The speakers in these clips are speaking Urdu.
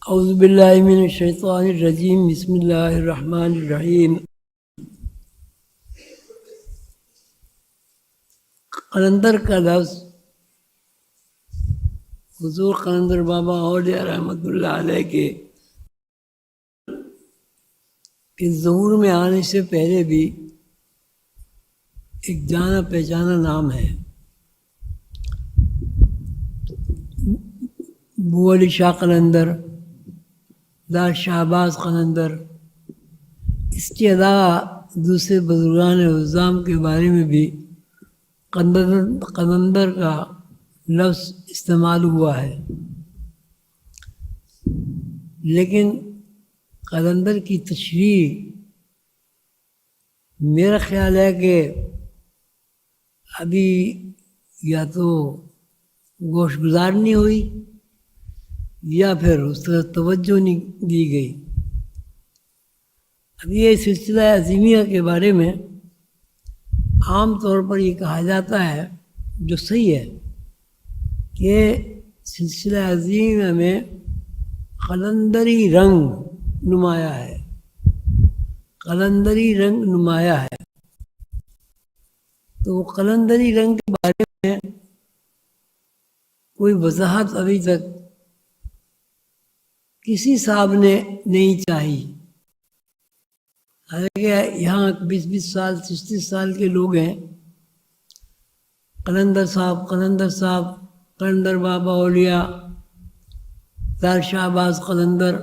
اعوذ باللہ من الشیطان الرجیم، بسم اللہ الرحمن الرحیم۔ قلندر کا لفظ حضور قلندر بابا اولیاء رحمۃ اللہ علیہ کے ظہور میں آنے سے پہلے بھی ایک جانا پہچانا نام ہے۔ بو علی شاہ قلندر، دار شہباز قلندر، اس کے علاوہ دوسرے بزرگان عظام کے بارے میں بھی قلندر کا لفظ استعمال ہوا ہے، لیکن قلندر کی تشریح میرا خیال ہے کہ ابھی یا تو گوش گزار نہیں ہوئی یا پھر اس طرح توجہ نہیں دی گئی۔ اب یہ سلسلہ عظیمیہ کے بارے میں عام طور پر یہ کہا جاتا ہے، جو صحیح ہے، کہ سلسلہ عظیمیہ میں قلندری رنگ نمایاں ہے، قلندری رنگ نمایاں ہے۔ تو وہ قلندری رنگ کے بارے میں کوئی وضاحت ابھی تک کسی صاحب نے نہیں چاہی، حالانکہ یہاں 20 سال 30 سال کے لوگ ہیں۔ قلندر صاحب قلندر بابا اولیاء، دار شہباز قلندر،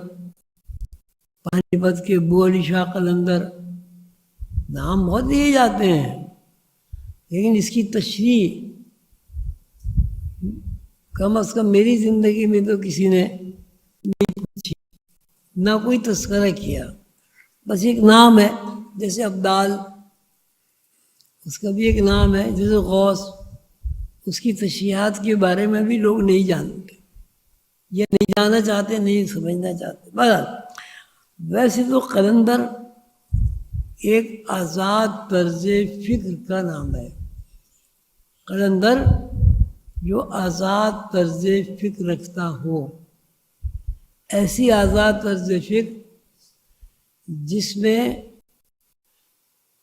پانی پت کے بو علی شاہ قلندر، نام بہت لیے جاتے ہیں، لیکن اس کی تشریح کم از کم میری زندگی میں تو کسی نے نہیں پوچھی، نہ کوئی تذکرہ کیا۔ بس ایک نام ہے، جیسے عبدال، اس کا بھی ایک نام ہے، جیسے غوث، اس کی تشریحات کے بارے میں بھی لوگ نہیں جانتے، یا نہیں جاننا چاہتے، نہیں سمجھنا چاہتے۔ بہرحال ویسے تو قلندر ایک آزاد طرز فکر کا نام ہے۔ قلندر جو آزاد طرز فکر رکھتا ہو، ایسی آزاد طرز فکر جس میں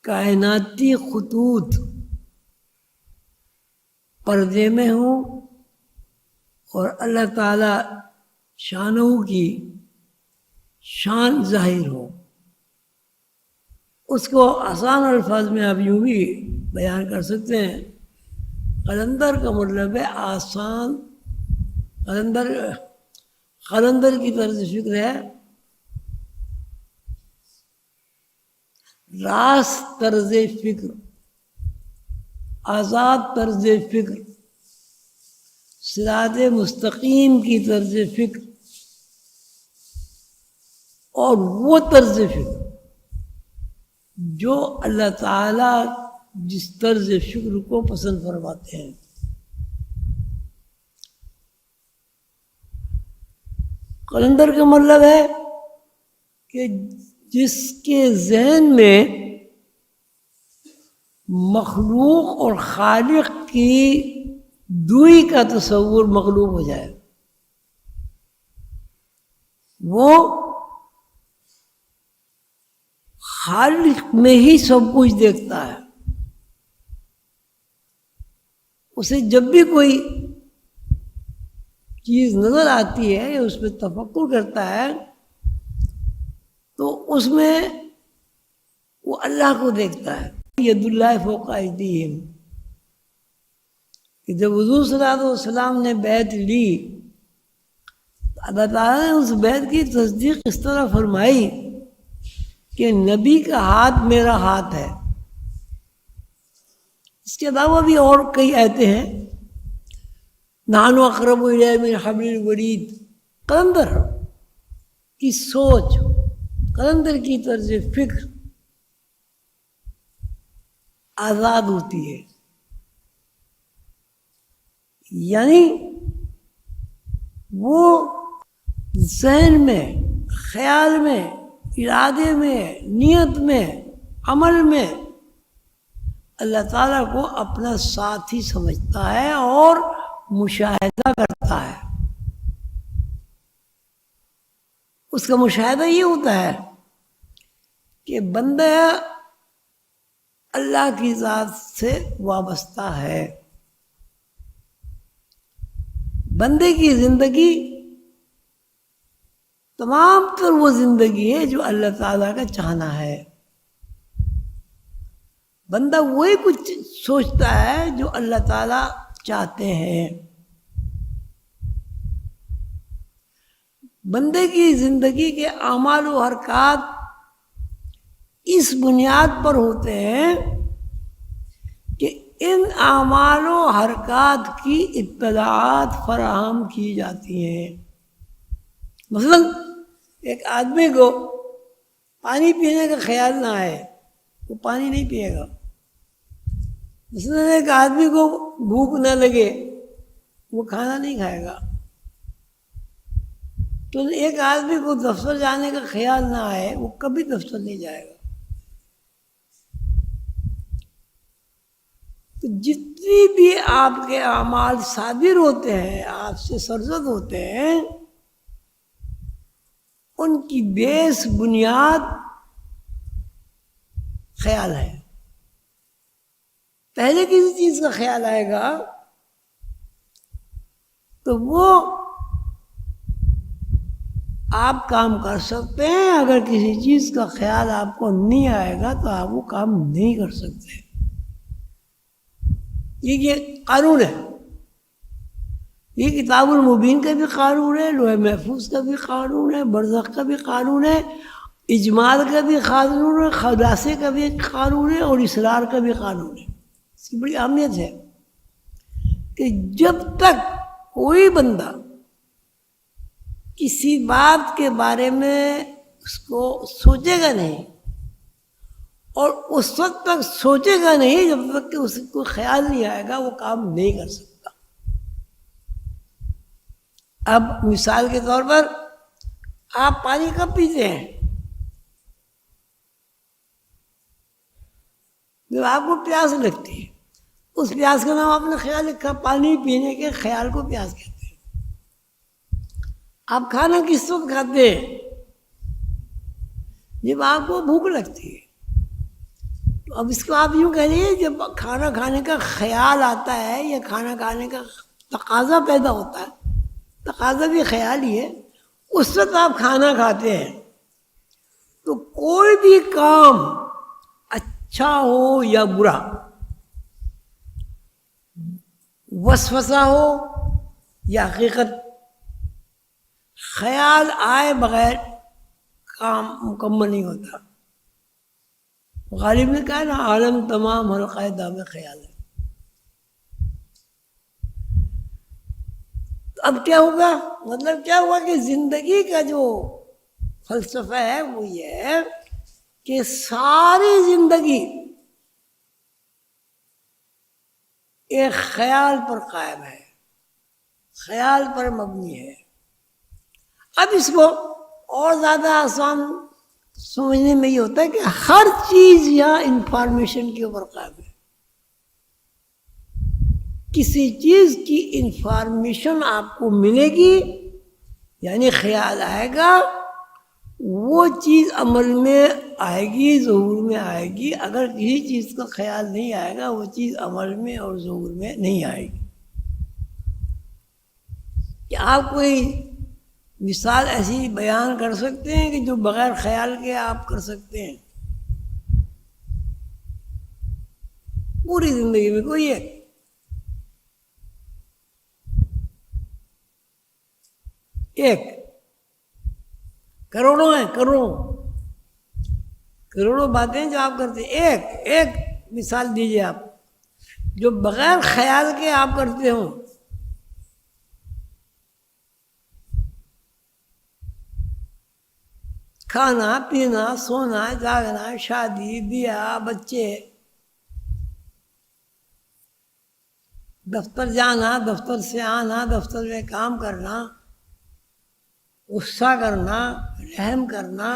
کائناتی خطوط پردے میں ہوں اور اللہ تعالی شانہ کی شان ظاہر ہو۔ اس کو آسان الفاظ میں آپ یوں بھی بیان کر سکتے ہیں، قلندر کا مطلب ہے آسان، قلندر کی طرز فکر ہے راست طرز فکر، آزاد طرز فکر، صراط مستقیم کی طرز فکر، اور وہ طرز فکر جو اللہ تعالیٰ جس طرز فکر کو پسند فرماتے ہیں۔ قلندر کا مطلب ہے کہ جس کے ذہن میں مخلوق اور خالق کی دوئی کا تصور مغلوب ہو جائے، وہ خالق میں ہی سب کچھ دیکھتا ہے۔ اسے جب بھی کوئی چیز نظر آتی ہے یا اس پہ تفکر کرتا ہے تو اس میں وہ اللہ کو دیکھتا ہے۔ ید اللہ فوق ایدیہم، کہ جب حضور صلی اللہ علیہ وسلم نے بیعت لی، اللہ تعالیٰ نے اس بیعت کی تصدیق اس طرح فرمائی کہ نبی کا ہاتھ میرا ہاتھ ہے۔ اس کے علاوہ بھی اور کئی آیتیں ہیں، نحن اقرب الیہ من حبل الورید۔ قلندر کی سوچ، قلندر کی طرز فکر آزاد ہوتی ہے، یعنی وہ ذہن میں، خیال میں، ارادے میں، نیت میں، عمل میں اللہ تعالیٰ کو اپنا ساتھی سمجھتا ہے اور مشاہدہ کرتا ہے۔ اس کا مشاہدہ یہ ہوتا ہے کہ بندہ اللہ کی ذات سے وابستہ ہے. بندے کی زندگی تمام تر وہ زندگی ہے جو اللہ تعالیٰ کا چاہنا ہے. بندہ وہی کچھ سوچتا ہے جو اللہ تعالیٰ چاہتے ہیں. بندے کی زندگی کے اعمال و حرکات اس بنیاد پر ہوتے ہیں کہ ان اعمال و حرکات کی اطلاعات فراہم کی جاتی ہیں. مثلا ایک آدمی کو پانی پینے کا خیال نہ آئے وہ پانی نہیں پیے گا. مثلا ایک آدمی کو بھوک نہ لگے وہ کھانا نہیں کھائے گا. تو ایک آدمی کو دفتر جانے کا خیال نہ آئے وہ کبھی دفتر نہیں جائے گا. تو جتنی بھی آپ کے اعمال صادر ہوتے ہیں، آپ سے سرزد ہوتے ہیں، ان کی بیس بنیاد خیال ہے. پہلے کسی چیز کا خیال آئے گا تو وہ آپ کام کر سکتے ہیں. اگر کسی چیز کا خیال آپ کو نہیں آئے گا تو آپ وہ کام نہیں کر سکتے. یہ قانون ہے. یہ کتاب المبین کا بھی قانون ہے، لوح محفوظ کا بھی قانون ہے، برزخ کا بھی قانون ہے، اجمال کا بھی قانون ہے، خلاصے کا بھی قانون ہے، اور اسرار کا بھی قانون ہے. اس کی بڑی اہمیت ہے کہ جب تک کوئی بندہ کسی بات کے بارے میں اس کو سوچے گا نہیں، اور اس وقت تک سوچے گا نہیں جب تک کہ اس کو خیال نہیں آئے گا، وہ کام نہیں کر سکتا. اب مثال کے طور پر آپ پانی کب پیتے ہیں؟ جب آپ کو پیاس لگتی ہے. اس پیاس کا نام آپ نے خیال رکھا، پانی پینے کے خیال کو پیاس کہتے ہیں. آپ کھانا کس وقت کھاتے ہیں؟ جب آپ کو بھوک لگتی ہے. تو اب اس کو آپ یوں کہہ لیے جب کھانا کھانے کا خیال آتا ہے یا کھانا کھانے کا تقاضا پیدا ہوتا ہے، تقاضا بھی خیال ہی ہے، اس وقت آپ کھانا کھاتے ہیں. تو کوئی بھی کام اچھا ہو یا برا، وسوسہ ہو یا حقیقت، خیال آئے بغیر کام مکمل نہیں ہوتا. غالب نے کہا نا، عالم تمام حلقہ دام خیال ہے. تو اب کیا ہوگا؟ مطلب کیا ہوا کہ زندگی کا جو فلسفہ ہے وہ یہ ہے کہ ساری زندگی ایک خیال پر قائم ہے، خیال پر مبنی ہے. اب اس کو اور زیادہ آسان سمجھنے میں یہ ہوتا ہے کہ ہر چیز یہاں انفارمیشن کے اوپر قائم ہے. کسی چیز کی انفارمیشن آپ کو ملے گی، یعنی خیال آئے گا، وہ چیز عمل میں آئے گی، ظہور میں آئے گی. اگر کسی چیز کا خیال نہیں آئے گا وہ چیز عمل میں اور ظہور میں نہیں آئے گی. کہ آپ کوئی مثال ایسی بیان کر سکتے ہیں کہ جو بغیر خیال کے آپ کر سکتے ہیں؟ پوری زندگی میں کوئی ہے؟ ایک کروڑوں ہیں، کروڑوں باتیں جو آپ کرتے ہیں. ایک مثال دیجیے آپ جو بغیر خیال کے آپ کرتے ہوں. کھانا پینا، سونا، جاگنا، شادی بیاہ، بچے، دفتر جانا، دفتر سے آنا، دفتر میں کام کرنا، غصہ کرنا، رحم کرنا،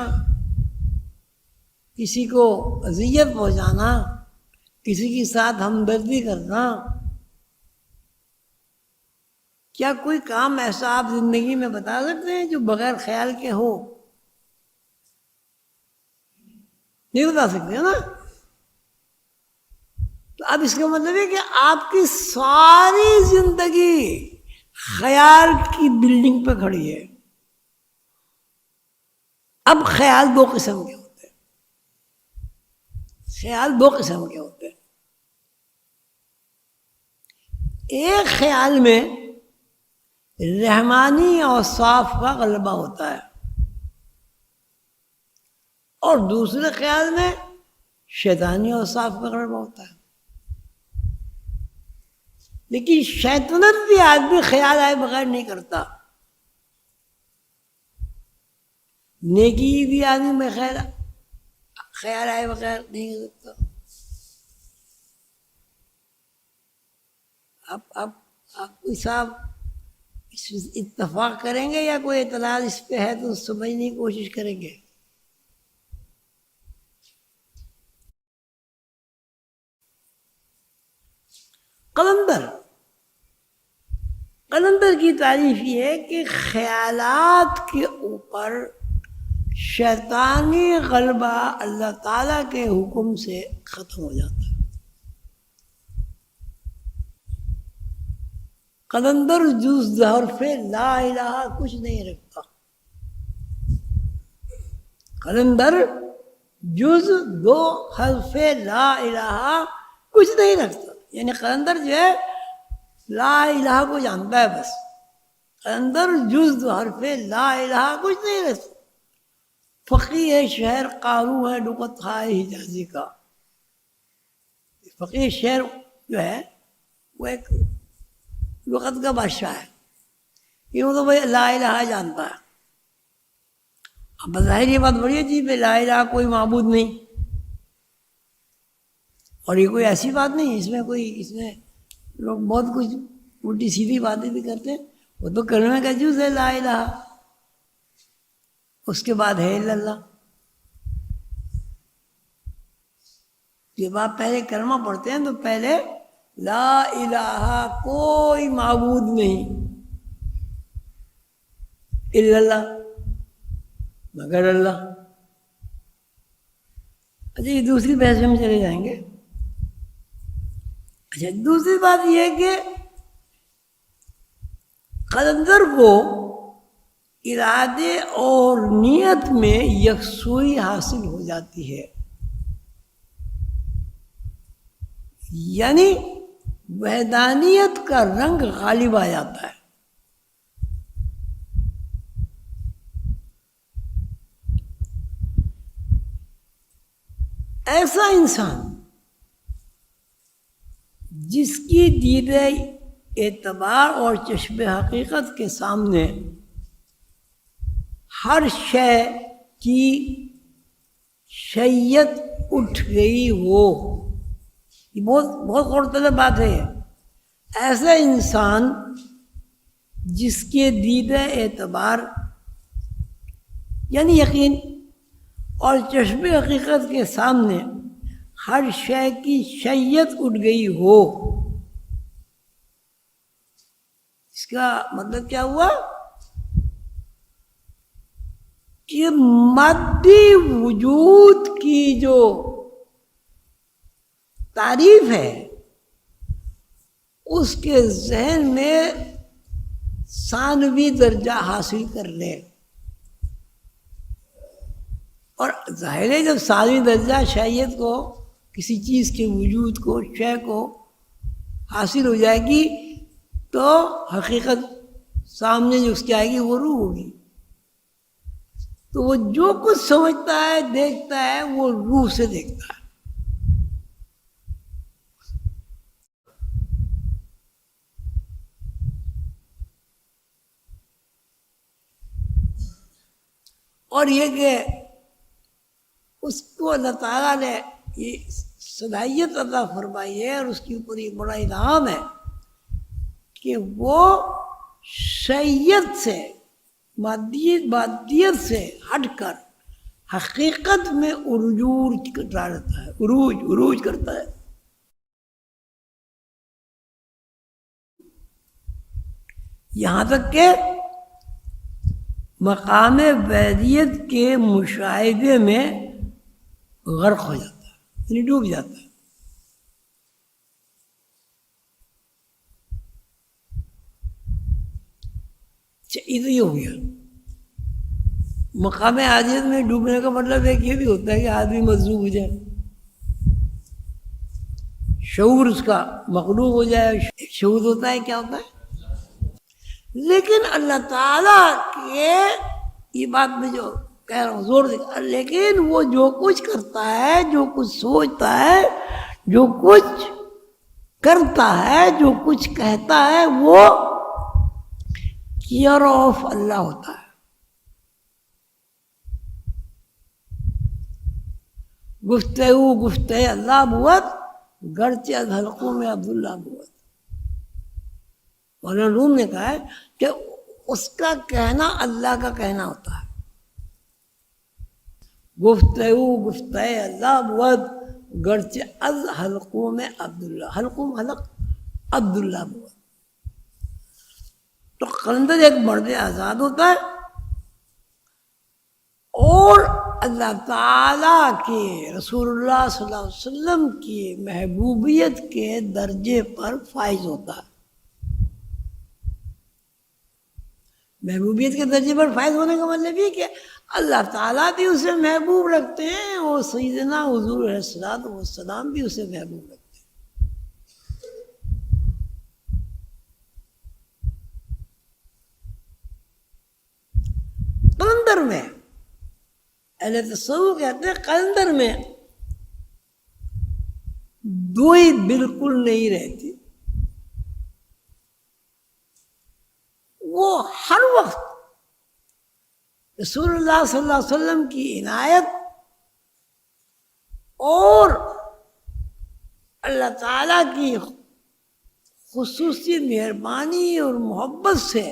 کسی کو اذیت پہنچانا، کسی کے ساتھ ہمدردی کرنا. کیا کوئی کام ایسا آپ زندگی میں بتا سکتے ہیں جو بغیر خیال کے ہو؟ نہیں بتا سکتے نا. تو اب اس کا مطلب ہے کہ آپ کی ساری زندگی خیال کی بلڈنگ پہ کھڑی ہے. اب خیال دو قسم کے ہوتے ہیں. خیال دو قسم کے ہوتے ہیں. ایک خیال میں رحمانی اوصاف کا غلبہ ہوتا ہے اور دوسرے خیال میں شیطانی اوصاف کا غلبہ ہوتا ہے. لیکن شیطنت بھی آدمی خیال آئے بغیر نہیں کرتا. نیکی بھی آدمی میں خیال آئے بغیر نہیں کر سکتا. آپ کوئی صاحب اتفاق کریں گے یا کوئی اعتراض اس پہ ہے تو سمجھنے کی کوشش کریں گے. قلندر کی تعریف یہ ہے کہ خیالات کے اوپر شیطانی غلبہ اللہ تعالیٰ کے حکم سے ختم ہو جاتا ہے. قلندر جز حرف لا الہ کچھ نہیں رکھتا. قلندر جز دو حرف لا الہ کچھ نہیں رکھتا. یعنی قلندر جو ہے لا الہ کو جانتا ہے بس. قلندر جز دو حرف لا الہ کچھ نہیں رکھتا. فقیہ شہر قارو ہے لغت خواہ حجازی کا. فقیہ شہر جو ہے وہ ایک لغت کا بادشاہ ہے. یہ تو بھائی لا الہ جانتا ہے. اب بظاہر یہ بات بڑی عجیب ہے, لا الہ کوئی معبود نہیں. اور یہ کوئی ایسی بات نہیں اس میں لوگ بہت کچھ الٹی سیدھی باتیں بھی کرتے ہیں. وہ تو کلمہ کا جز ہے لا الہ, اس کے بعد ہے الا اللہ. جب آپ پہلے کلمہ پڑھتے ہیں تو پہلے لا الہ کوئی معبود نہیں الا اللہ مگر اللہ. اچھا یہ دوسری بحث میں چلے جائیں گے. اچھا دوسری بات یہ ہے کہ قلندر کو ارادے اور نیت میں یکسوئی حاصل ہو جاتی ہے. یعنی وحدانیت کا رنگ غالب آ جاتا ہے. ایسا انسان جس کی دید اعتبار اور چشم حقیقت کے سامنے ہر شے کی شیت اٹھ گئی ہو, یہ بہت غور طلب بات ہے. ایسا انسان جس کے دید اعتبار یعنی یقین اور چشم حقیقت کے سامنے ہر شے کی شیت اٹھ گئی ہو. اس کا مطلب کیا ہوا کہ مادی وجود کی جو تعریف ہے اس کے ذہن میں ثانوی درجہ حاصل کر لے. اور ظاہر ہے جب ثانوی درجہ شیعت کو کسی چیز کے وجود کو شے کو حاصل ہو جائے گی تو حقیقت سامنے جو اس کی آئے گی وہ روح ہوگی. تو وہ جو کچھ سمجھتا ہے دیکھتا ہے وہ روح سے دیکھتا ہے. اور یہ کہ اس کو اللہ تعالیٰ نے یہ صلاحیت عطا فرمائی ہے اور اس کے اوپر یہ بڑا انعام ہے کہ وہ شیعت سے مادیت سے ہٹ کر حقیقت میں عروج ڈالتا ہے, عروج کرتا ہے. یہاں تک کہ مقام وحدیت کے مشاہدے میں غرق ہو جاتا ہے، یعنی ڈوب جاتا ہے۔ یہ ہو گیا مقام عاجز میں ڈوبنے کا مطلب ایک یہ بھی ہوتا ہے کہ آدمی مجذوب ہو جائے، شعور اس کا مغلوب ہو جائے۔ ایک شعور ہوتا ہے، کیا ہوتا ہے؟ لیکن اللہ تعالیٰ کے یہ بات میں جو کہہ رہا ہوں زور دے، لیکن وہ جو کچھ کرتا ہے، جو کچھ سوچتا ہے، جو کچھ کرتا ہے، جو کچھ کہتا ہے، وہ کیئر آف اللہ ہوتا ہے۔ گفتہ اللہ بوت گرچہ از حلقوں میں عبداللہ بوت۔ مولانا روم نے کہا ہے کہ اس کا کہنا اللہ کا کہنا ہوتا ہے۔ گفتہ اللہ بوت گرچہ از حلقوں میں عبداللہ، حلقوں حلق عبداللہ بوت۔ تو قلندر ایک مرد آزاد ہوتا ہے اور اللہ تعالیٰ کے رسول اللہ صلی اللہ علیہ وسلم کی محبوبیت کے درجے پر فائز ہوتا ہے۔ محبوبیت کے درجے پر فائز ہونے کا مطلب یہ کہ اللہ تعالیٰ بھی اسے محبوب رکھتے ہیں اور سیدنا حضور علیہ الصلوۃ والسلام بھی اسے محبوب رکھتے ہیں۔ قلندر میں اہل تصوف کہتے ہیں قلندر میں دوئی بالکل نہیں رہتی، وہ ہر وقت رسول اللہ صلی اللہ علیہ وسلم کی عنایت اور اللہ تعالیٰ کی خصوصی مہربانی اور محبت سے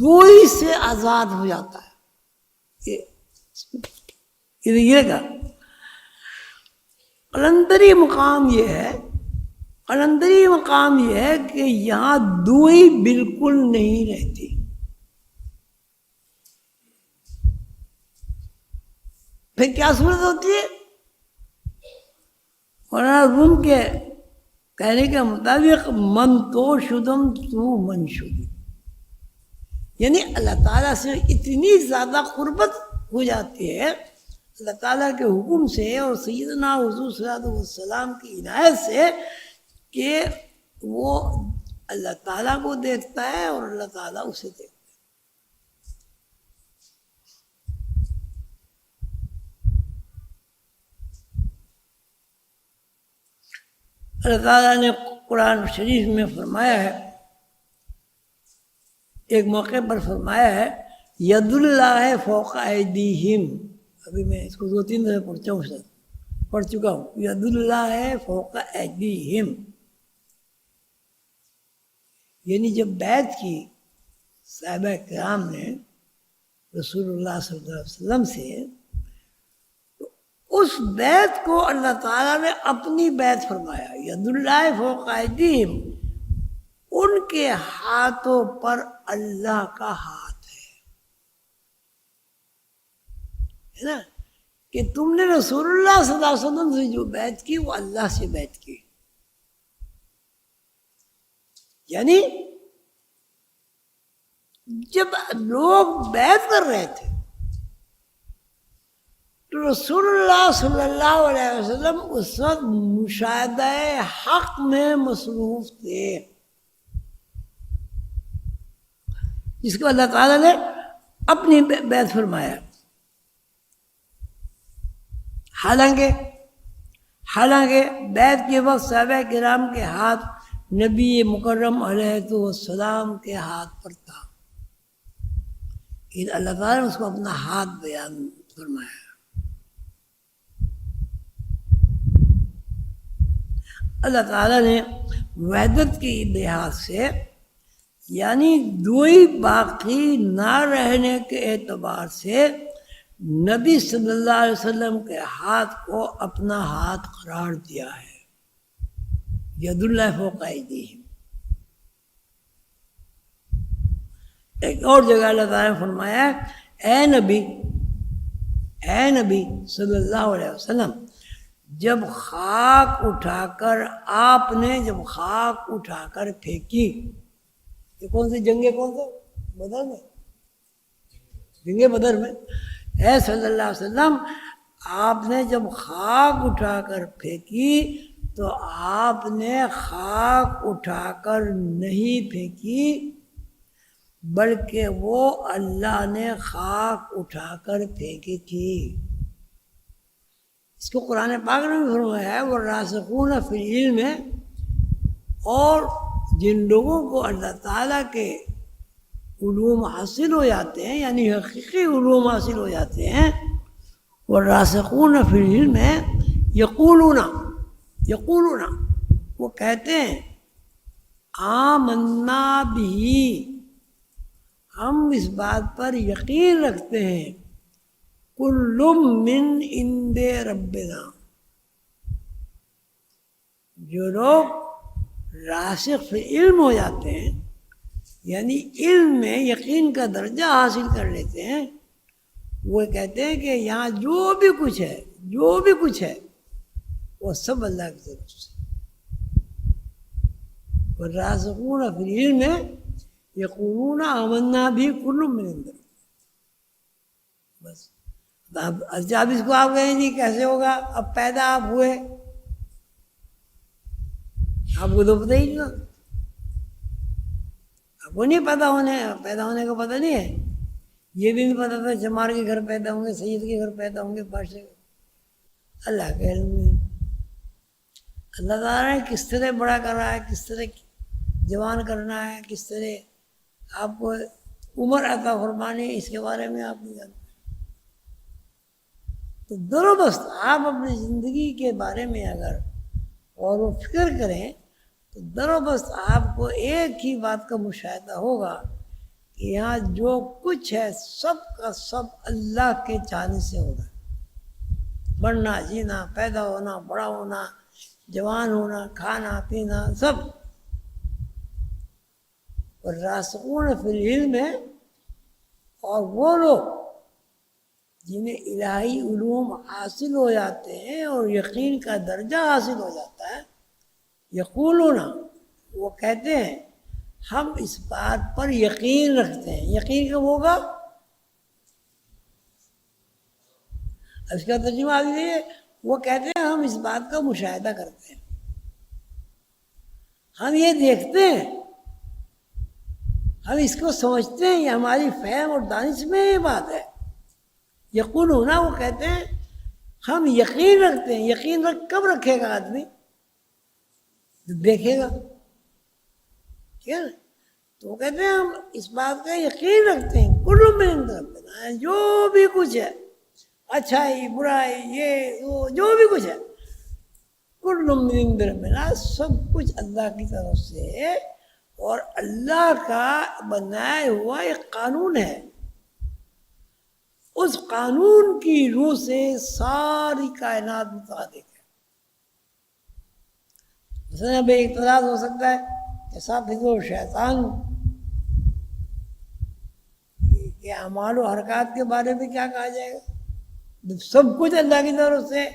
دوئی سے آزاد ہو جاتا ہے۔ یہ کا قلندری مقام یہ ہے، قلندری مقام یہ ہے کہ یہاں دوئی بالکل نہیں رہتی۔ پھر کیا صورت ہوتی ہے؟ مولانا روم کے کہنے کے مطابق من تو شدم تو من شدی، یعنی اللہ تعالیٰ سے اتنی زیادہ قربت ہو جاتی ہے اللہ تعالیٰ کے حکم سے اور سیدنا حضور صلی اللہ علیہ وسلم کی عنایت سے کہ وہ اللہ تعالیٰ کو دیکھتا ہے اور اللہ تعالیٰ اسے دیکھتا ہے۔ اللہ تعالیٰ نے قرآن شریف میں فرمایا ہے، ایک موقع پر فرمایا ہے ید اللہ فوق ایدیہم، ابھی میں اس کو 2-3 دفعہ پڑھ چکا ہوں، ید اللہ فوق ایدیہم، یعنی جب بیعت کی صحابہ کرام نے رسول اللہ صلی اللہ علیہ وسلم سے، تو اس بیعت کو اللہ تعالیٰ نے اپنی بیعت فرمایا، ید اللہ فوق ایدیہم، ان کے ہاتھوں پر اللہ کا ہاتھ ہے نا، کہ تم نے رسول اللہ صلی اللہ علیہ وسلم سے جو بیعت کی وہ اللہ سے بیعت کی۔ یعنی جب لوگ بیعت کر رہے تھے تو رسول اللہ صلی اللہ علیہ وسلم اس وقت مشاہدہ حق میں مصروف تھے، جس کو اللہ تعالیٰ نے اپنی بیعت فرمایا۔ حالانکہ بیعت کے وقت صحابہ کرام کے ہاتھ نبی مکرم علیہ السلام کے ہاتھ پر تھا، لیکن اللہ تعالیٰ نے اس کو اپنا ہاتھ بیان فرمایا۔ اللہ تعالیٰ نے وحدت کے لحاظ سے، یعنی دوئی باقی نہ رہنے کے اعتبار سے، نبی صلی اللہ علیہ وسلم کے ہاتھ کو اپنا ہاتھ قرار دیا ہے، ید اللہ فوق ایدیہم۔ ایک اور جگہ اللہ تعالیٰ نے فرمایا اے نبی اے نبی صلی اللہ علیہ وسلم، جب خاک اٹھا کر آپ نے جب خاک اٹھا کر پھینکی، یہ کون سی جنگ ہے؟ کون سا؟ بدر میں، جنگ بدر میں اے صلی اللہ علیہ وسلم آپ نے جب خاک اٹھا کر پھینکی تو آپ نے خاک اٹھا کر نہیں پھینکی، بلکہ وہ اللہ نے خاک اٹھا کر پھینکی تھی۔ اس کو قرآن پاک نے بھی فرمایا ہے، والراسخون فی العلم ہے، اور جن لوگوں کو اللہ تعالیٰ کے علوم حاصل ہو جاتے ہیں، یعنی حقیقی علوم حاصل ہو جاتے ہیں، والراسخون فی العلم ہے، یقولون وہ کہتے ہیں آمنا بہ، ہم اس بات پر یقین رکھتے ہیں، کل من عند ربنا، جو لوگ راسخ فی علم ہو جاتے ہیں، یعنی علم میں یقین کا درجہ حاصل کر لیتے ہیں، وہ کہتے ہیں کہ یہاں جو بھی کچھ ہے وہ سب اللہ کی طرف سے۔ والراسخون فی العلم یقولون آمنا بہ کل من عند ربنا، بس اب اس کو آپ کہیں جی کیسے ہوگا، اب پیدا آپ ہوئے، آپ کو تو پتہ ہی نہیں، آپ کو نہیں پتا پیدا ہونے کا پتہ نہیں ہے، یہ بھی نہیں پتا تھا چمار کے گھر پیدا ہوں گے، سید کے گھر پیدا ہوں گے، بادشاہ کے، اللہ کے علم میں۔ اللہ تعالیٰ نے کس طرح بڑا کرا ہے، کس طرح جوان کرنا ہے، کس طرح آپ کو عمر عطا فرمانی ہے، اس کے بارے میں آپ نہیں جانتے۔ تو درست آپ اپنی زندگی کے بارے میں اگر غور و فکر کریں تو درست آپ کو ایک ہی بات کا مشاہدہ ہوگا کہ یہاں جو کچھ ہے سب کا سب اللہ کے چاہنے سے ہو رہا ہے، بڑھنا، جینا، پیدا ہونا، بڑا ہونا، جوان ہونا، کھانا پینا، سب۔ والراسخون فی العلم ہے، اور وہ لوگ جنہیں الہی علوم حاصل ہو جاتے ہیں اور یقین کا درجہ حاصل ہو جاتا ہے، یقولون وہ کہتے ہیں ہم اس بات پر یقین رکھتے ہیں۔ یقین کب ہوگا؟ اس کا ترجمہ آ ہے، وہ کہتے ہیں ہم اس بات کا مشاہدہ کرتے ہیں، ہم یہ دیکھتے ہیں، ہم اس کو سمجھتے ہیں، یہ ہماری فہم اور دانش میں یہ بات ہے۔ یقولون وہ کہتے ہیں ہم یقین رکھتے ہیں۔ یقین کب رکھے گا آدمی؟ دیکھے گا، ٹھیک ہے نا؟ تو وہ کہتے ہیں ہم اس بات کا یقین رکھتے ہیں، کل من عند ربنا، جو بھی کچھ ہے، اچھائی برائی، یہ وہ جو بھی کچھ ہے، کل من عند ربنا، سب کچھ اللہ کی طرف سے ہے، اور اللہ کا بنایا ہوا ایک قانون ہے، اس قانون کی روح سے ساری کائنات متحرک ہے۔ مثلا بے اعتراض ہو سکتا ہے کہ صاحب فضل شیطان کے اعمال و حرکات کے بارے میں کیا کہا جائے گا؟ سب کچھ اللہ کی طرف سے،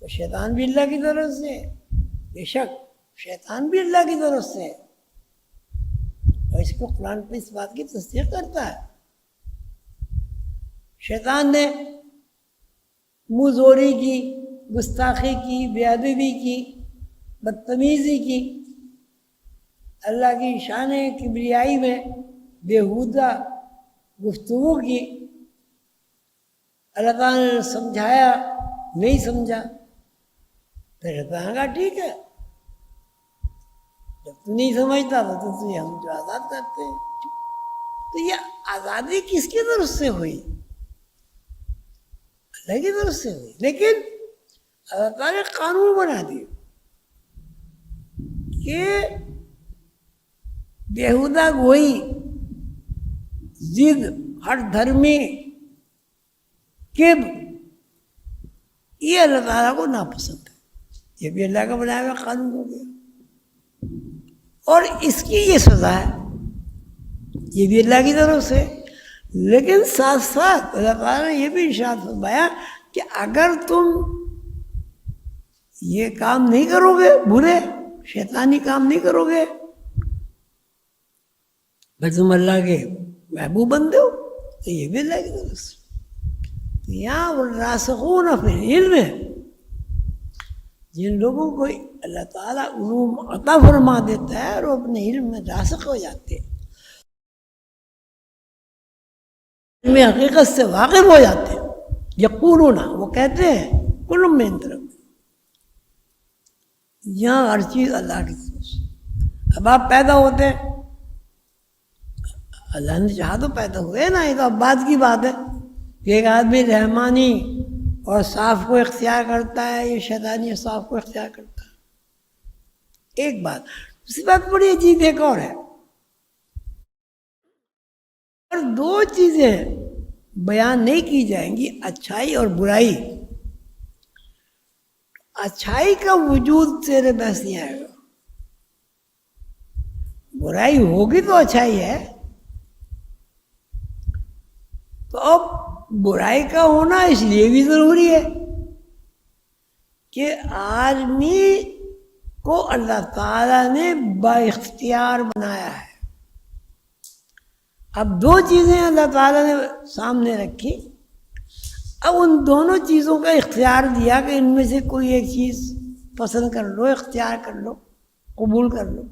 تو شیطان بھی اللہ کی طرف سے، بے شک شیطان بھی اللہ کی طرف سے، اور اس کو قرآن پہ اس بات کی تصدیق کرتا ہے۔ شیطان نے منہ زوری کی، گستاخی کی، بے ادبی کی، بدتمیزی کی، اللہ کی شان کبریائی میں بیہودہ گفتگو کی، اللہ تعالیٰ نے سمجھایا نہیں سمجھا، پھر اللہ کہا ٹھیک ہے، جب تو نہیں سمجھتا تو تجھے ہم جو آزاد کرتے ہیں۔ تو یہ آزادی کس کی طرف سے ہوئی؟ اللہ کی طرف سے ہوئی، لیکن اللہ تعالیٰ نے قانون بنا دیا کہ بیہودہ گوئی، ضد، ہٹ دھرمی، کبر، یہ اللہ تعالیٰ کو ناپسند ہے، یہ بھی اللہ کا بنایا ہوا قانون ہو گیا، اور اس کی یہ سزا ہے، یہ بھی اللہ کی طرف سے۔ لیکن ساتھ ساتھ اللہ تعالیٰ نے یہ بھی ارشاد فرمایا کہ اگر تم یہ کام نہیں کرو گے، برے شیطانی کام نہیں کرو گے، بھائی تم اللہ کے محبوب بندے ہو، تو یہ بھی اللہ کی طرف سے۔ تو یہاں راسخون فی العلم ہے، جن لوگوں کو اللہ تعالیٰ علوم عطا فرما دیتا ہے اور وہ اپنے علم میں راسخ ہو جاتے ہیں، علم حقیقت سے واقف ہو جاتے ہیں، یقولون، وہ کہتے ہیں کل من طرف، یہاں ہر چیز اللہ کی طرف سے۔ اب آپ پیدا ہوتے ہیں، اللہ نے چاہا تو پیدا ہوئے نا، یہ تو اب بات کی بات ہے کہ ایک آدمی رحمانی اور صاف کو اختیار کرتا ہے، یہ شیطانی اور صاف کو اختیار کرتا ہے، ایک بات۔ دوسری بات بڑی عجیب ایک اور ہے، اور دو چیزیں بیان نہیں کی جائیں گی، اچھائی اور برائی۔ اچھائی کا وجود تیرے بحث نہیں آئے گا، برائی ہوگی تو اچھائی ہے، تو اب برائی کا ہونا اس لیے بھی ضروری ہے کہ آدمی کو اللہ تعالیٰ نے با اختیار بنایا ہے۔ اب دو چیزیں اللہ تعالیٰ نے سامنے رکھی، اب ان دونوں چیزوں کا اختیار دیا کہ ان میں سے کوئی ایک چیز پسند کر لو، اختیار کر لو، قبول کر لو۔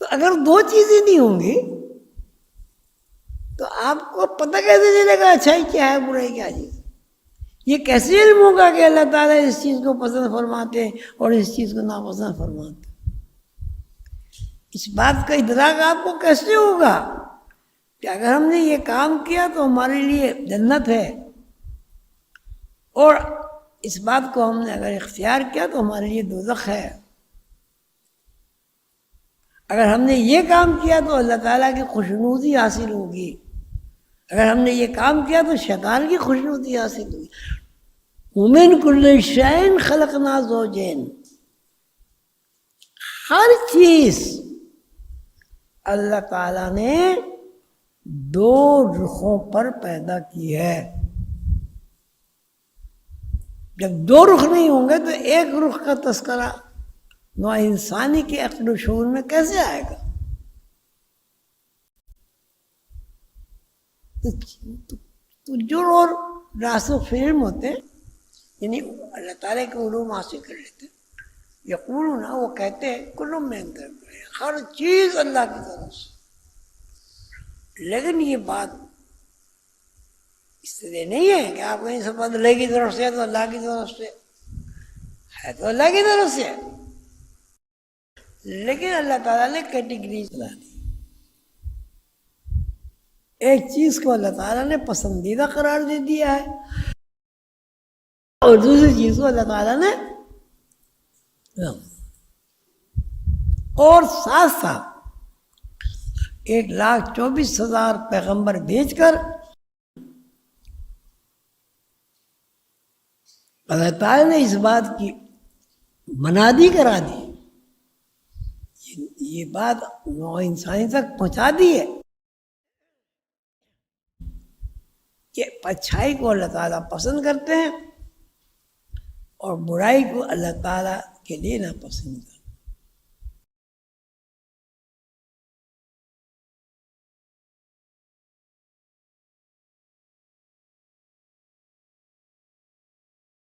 تو اگر دو چیزیں نہیں ہوں گی تو آپ کو پتہ کیسے چلے گا اچھائی کیا ہے، برائی کیا چیز؟ یہ کیسے علم ہوگا کہ اللہ تعالیٰ اس چیز کو پسند فرماتے ہیں اور اس چیز کو ناپسند فرماتے ہیں؟ اس بات کا ادراک آپ کو کیسے ہوگا کہ اگر ہم نے یہ کام کیا تو ہمارے لیے جنت ہے، اور اس بات کو ہم نے اگر اختیار کیا تو ہمارے لیے دوزخ ہے؟ اگر ہم نے یہ کام کیا تو اللہ تعالیٰ کی خوشنودی حاصل ہوگی، اگر ہم نے یہ کام کیا تو شیطان کی خوشنودی حاصل ہوگی۔ وَمِن كُلِّ شَيْءٍ خَلَقْنَا زَوْجَيْنِ، ہر چیز اللہ تعالیٰ نے دو رخوں پر پیدا کی ہے۔ جب دو رخ نہیں ہوں گے تو ایک رخ کا تذکرہ نوع انسانی کے عقل و شعور میں کیسے آئے گا؟ تو جو اور راسخ فی العلم ہوتے ہیں، یعنی اللہ تعالیٰ کے علوم حاصل کر لیتے ہیں، یقولون، وہ کہتے ہیں کل من طرف، ہر چیز اللہ کی طرف سے۔ لیکن یہ بات اس طرح نہیں ہے کہ آپ کہیں سب اللہ کی طرف سے ہے تو اللہ کی طرف سے ہے، تو اللہ کی طرف سے ہے، لیکن اللہ تعالیٰ نے کیٹیگریز بنا دی۔ ایک چیز کو اللہ تعالیٰ نے پسندیدہ قرار دے دیا ہے، اور دوسری چیز کو اللہ تعالیٰ نے، اور ساتھ ساتھ 1,24,000 پیغمبر بھیج کر اللہ تعالیٰ نے اس بات کی منادی کرا دی، یہ بات نوع انسانی تک پہنچا دی ہے کہ اچھائی کو اللہ تعالیٰ پسند کرتے ہیں اور برائی کو اللہ تعالیٰ کے لیے ناپسند کرتے ہیں۔